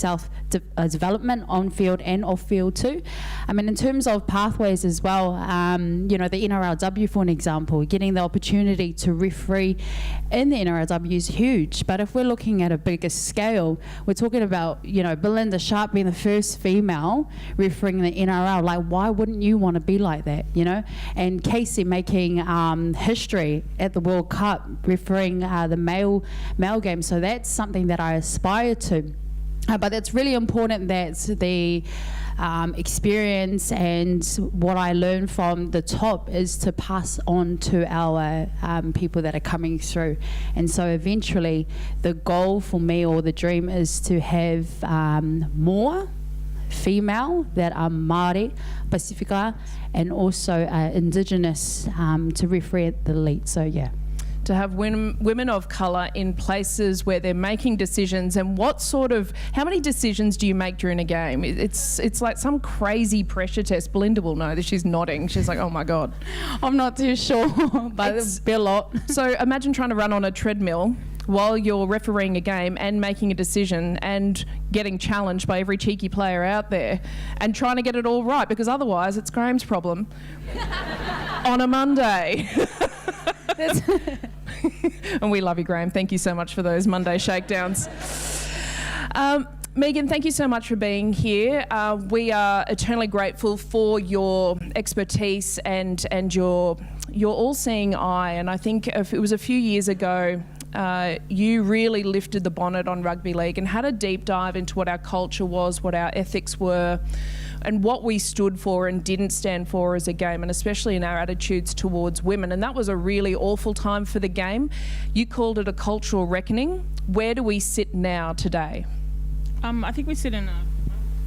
development on field and off field too. I mean, in terms of pathways as well, you know, the NRLW, for an example, getting the opportunity to referee in the NRLW is huge. But if we're looking at a bigger scale, we're talking about, you know, Belinda Sharp being the first female refereeing the NRL. Like, why wouldn't you want to be like that, you know? And Casey making history at the World Cup, refereeing the male game. So that's something that I aspire to. But it's really important that the experience and what I learn from the top is to pass on to our people that are coming through. And so eventually the goal for me, or the dream, is to have more female that are Māori, Pacifica, and also Indigenous to referee at the elite. So yeah. To have women of colour in places where they're making decisions, and how many decisions do you make during a game? It's like some crazy pressure test. Belinda will know that. She's nodding. She's like, oh my God. I'm not too sure, but it'll be a lot. So imagine trying to run on a treadmill while you're refereeing a game and making a decision and getting challenged by every cheeky player out there and trying to get it all right, because otherwise it's Graham's problem on a Monday. And we love you, Graham. Thank you so much for those Monday shakedowns. Megan, thank you so much for being here. We are eternally grateful for your expertise and your all-seeing eye. And I think if it was a few years ago, you really lifted the bonnet on rugby league and had a deep dive into what our culture was, what our ethics were, and what we stood for and didn't stand for as a game, and especially in our attitudes towards women. And that was a really awful time for the game. You called it a cultural reckoning. Where do we sit now today? I think we sit in a...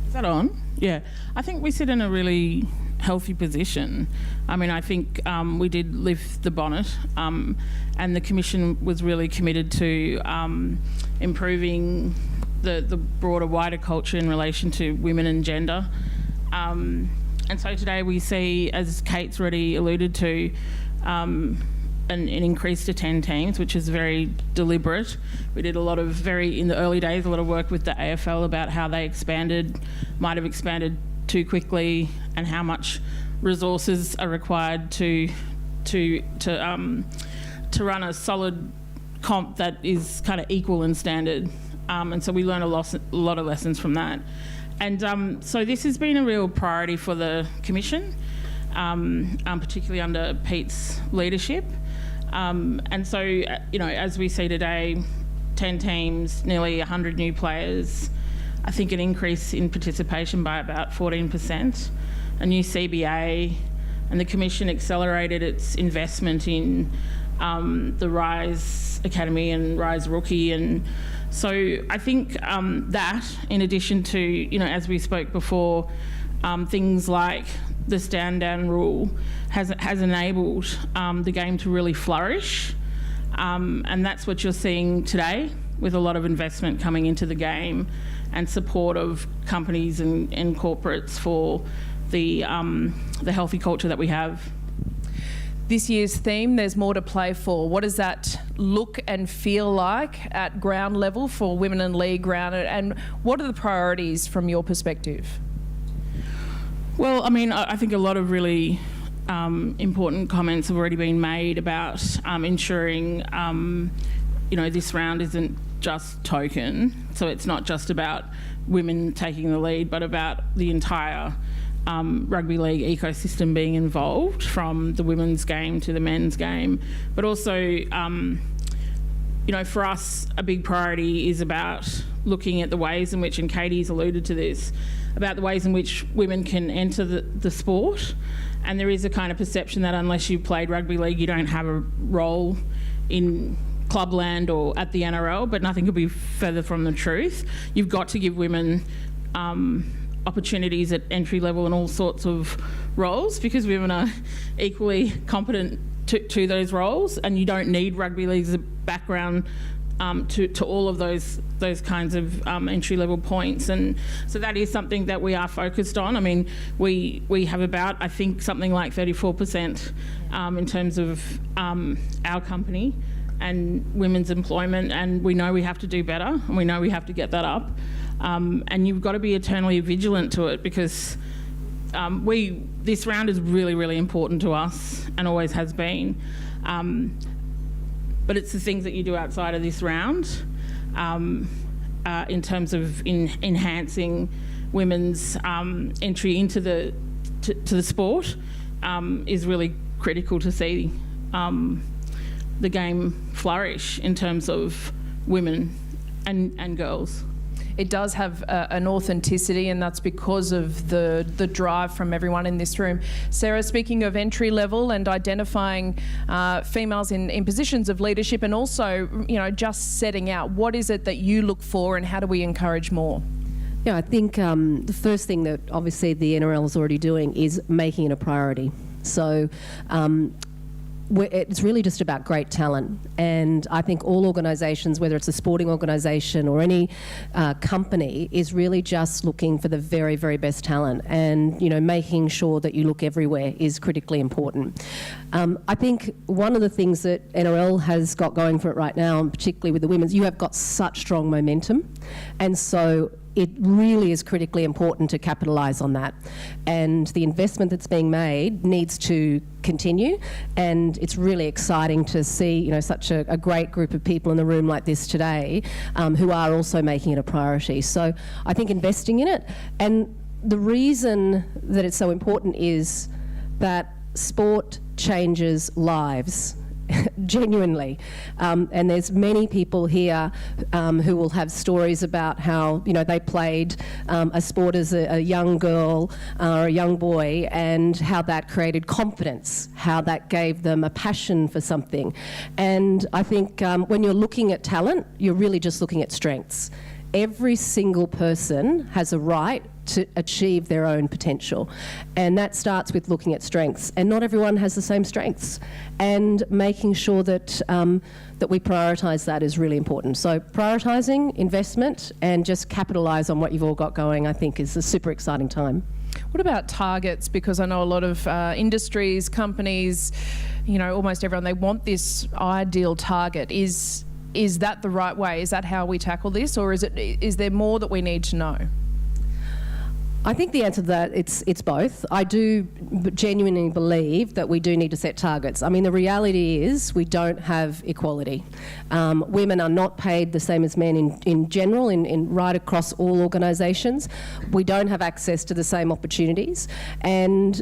Is that on? Yeah. I think we sit in a really healthy position. I mean, I think we did lift the bonnet, and the Commission was really committed to improving the broader, wider culture in relation to women and gender. And so today we see, as Kate's already alluded to, an increase to 10 teams, which is very deliberate. We did in the early days, a lot of work with the AFL about how they might have expanded too quickly, and how much resources are required to run a solid comp that is kind of equal in standard. And so we learn a lot of lessons from that. And so this has been a real priority for the Commission, particularly under Pete's leadership. And so, as we see today, 10 teams, nearly 100 new players, I think an increase in participation by about 14%, a new CBA, and the Commission accelerated its investment in the Rise Academy and Rise Rookie. And so I think that, in addition to, as we spoke before, things like the stand down rule has enabled the game to really flourish. And that's what you're seeing today, with a lot of investment coming into the game and support of companies and corporates for the healthy culture that we have. This year's theme, there's more to play for. What does that look and feel like at ground level for women in league ground, and what are the priorities from your perspective? Well, I mean, I think a lot of really important comments have already been made about ensuring, this round isn't just token. So it's not just about women taking the lead, but about the entire rugby league ecosystem being involved, from the women's game to the men's game. But also, for us, a big priority is about looking at the ways in which, and Katie's alluded to this, about the ways in which women can enter the sport. And there is a kind of perception that unless you played rugby league, you don't have a role in clubland or at the NRL, but nothing could be further from the truth. You've got to give women opportunities at entry level and all sorts of roles, because women are equally competent to those roles, and you don't need rugby league as a background to all of those kinds of entry level points. And so that is something that we are focused on. I mean, we have about, I think, something like 34% in terms of our company and women's employment, and we know we have to do better, and we know we have to get that up. And you've got to be eternally vigilant to it, because this round is really, really important to us and always has been. But it's the things that you do outside of this round in terms of enhancing women's entry into the sport is really critical to see the game flourish in terms of women and girls. It does have an authenticity, and that's because of the drive from everyone in this room. Sarah, speaking of entry level and identifying females in positions of leadership, and also, just setting out, what is it that you look for and how do we encourage more? Yeah, I think the first thing that obviously the NRL is already doing is making it a priority. So it's really just about great talent, and I think all organisations, whether it's a sporting organisation or any company, is really just looking for the very, very best talent, and making sure that you look everywhere is critically important. I think one of the things that NRL has got going for it right now, and particularly with the women's, you have got such strong momentum, and so it really is critically important to capitalise on that. And the investment that's being made needs to continue, and it's really exciting to see such a great group of people in the room like this today who are also making it a priority. So I think investing in it, and the reason that it's so important is that sport changes lives. Genuinely, and there's many people here who will have stories about how they played a sport as a young girl or a young boy, and how that created confidence, how that gave them a passion for something. And I think when you're looking at talent, you're really just looking at strengths. Every single person has a right to achieve their own potential, and that starts with looking at strengths, and not everyone has the same strengths, and making sure that that we prioritise that is really important. So prioritising investment and just capitalise on what you've all got going, I think, is a super exciting time. What about targets? Because I know a lot of industries, companies, almost everyone, they want this ideal target. Is that the right way? Is that how we tackle this, or is there more that we need to know? I think the answer to that, it's both. I do genuinely believe that we do need to set targets. I mean, the reality is we don't have equality. Women are not paid the same as men in general, in right across all organisations. We don't have access to the same opportunities, and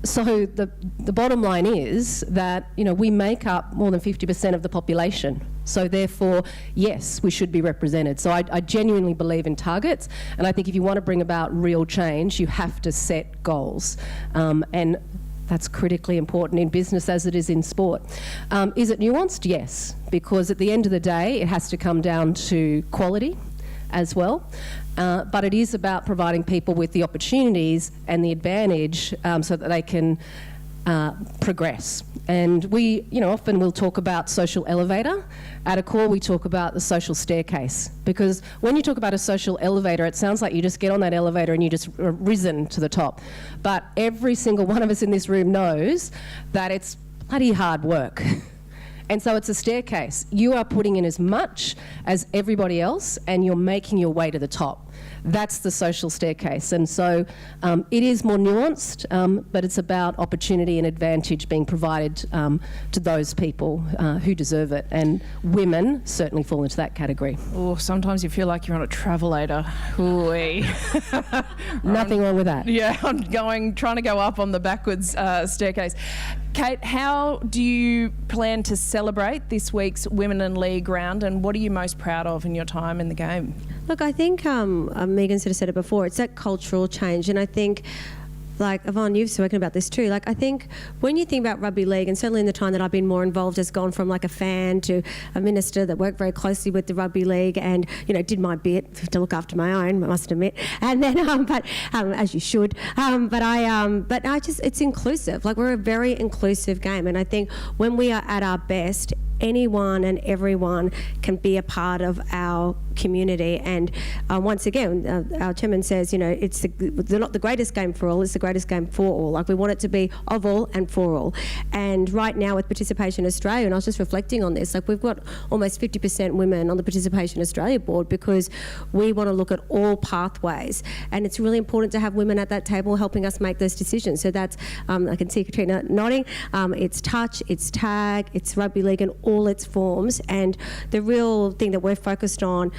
so the bottom line is that we make up more than 50% of the population. So therefore, yes, we should be represented. So I genuinely believe in targets, and I think if you want to bring about real change, you have to set goals. And that's critically important in business as it is in sport. Is it nuanced? Yes, because at the end of the day, it has to come down to quality as well. But it is about providing people with the opportunities and the advantage so that they can progress. And we, often we'll talk about social elevator. At a core, we talk about the social staircase, because when you talk about a social elevator, it sounds like you just get on that elevator and you just risen to the top. But every single one of us in this room knows that it's bloody hard work. And so it's a staircase. You are putting in as much as everybody else, and you're making your way to the top. That's the social staircase. And so it is more nuanced, but it's about opportunity and advantage being provided to those people who deserve it. And women certainly fall into that category. Oh, sometimes you feel like you're on a travelator. Nothing wrong with that. Yeah, I'm trying to go up on the backwards staircase. Kate, how do you plan to celebrate this week's Women in League round, and what are you most proud of in your time in the game? Look, I think Megan sort of said it before, it's that cultural change, and I think, like, Yvonne, you've spoken about this too. Like, I think when you think about rugby league, and certainly in the time that I've been more involved, has gone from like a fan to a minister that worked very closely with the rugby league, and did my bit to look after my own, I must admit. And then, but as you should. But I just, it's inclusive. Like, we're a very inclusive game, and I think when we are at our best, anyone and everyone can be a part of our community. And once again, our chairman says, it's not the greatest game for all, it's the greatest game for all. Like, we want it to be of all and for all. And right now with Participation Australia, and I was just reflecting on this, like, we've got almost 50% women on the Participation Australia board, because we want to look at all pathways, and it's really important to have women at that table helping us make those decisions. So that's, I can see Katrina nodding, it's touch, it's tag, it's rugby league, and all its forms. And the real thing that we're focused on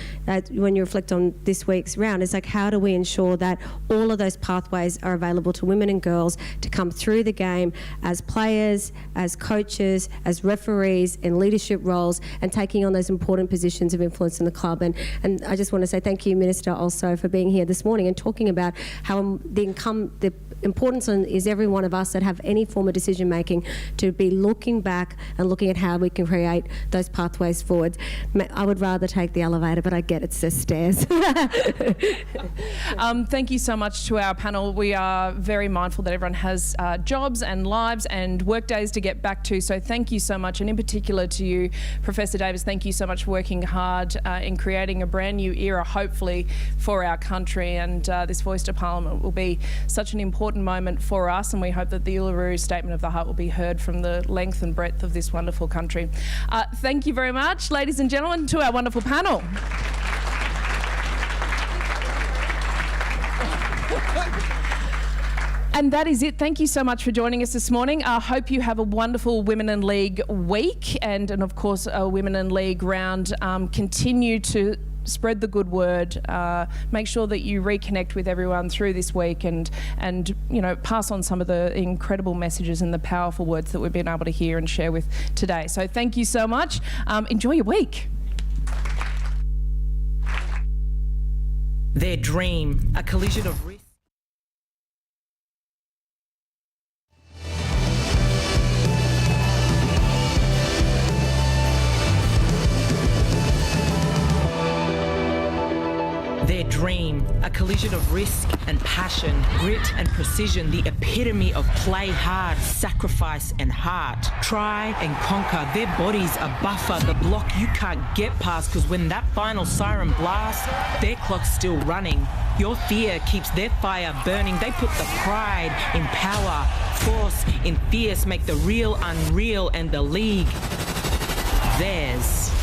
when you reflect on this week's round is like, how do we ensure that all of those pathways are available to women and girls to come through the game as players, as coaches, as referees in leadership roles, and taking on those important positions of influence in the club. And I just want to say thank you, Minister, also for being here this morning and talking about how the importance is every one of us that have any form of decision making to be looking back and looking at how we can create those pathways forward. I would rather take the elevator, but I get it's the stairs. Thank you so much to our panel. We are very mindful that everyone has jobs and lives and work days to get back to, so thank you so much, and in particular to you, Professor Davis, thank you so much for working hard in creating a brand new era, hopefully, for our country, and this Voice to Parliament will be such an important moment for us, and we hope that the Uluru Statement of the Heart will be heard from the length and breadth of this wonderful country. Thank you very much, ladies and gentlemen, to our wonderful panel. And that is it. Thank you so much for joining us this morning. I hope you have a wonderful Women in League week and of course, a Women in League round. Continue to spread the good word. Make sure that you reconnect with everyone through this week and pass on some of the incredible messages and the powerful words that we've been able to hear and share with today. So thank you so much. Enjoy your week. Their dream, a collision of risk. Their dream, a collision of risk and passion, grit and precision, the epitome of play hard, sacrifice and heart. Try and conquer, their bodies a buffer, the block you can't get past, because when that final siren blasts, their clock's still running. Your fear keeps their fire burning. They put the pride in power, force in fierce, make the real unreal, and the league theirs.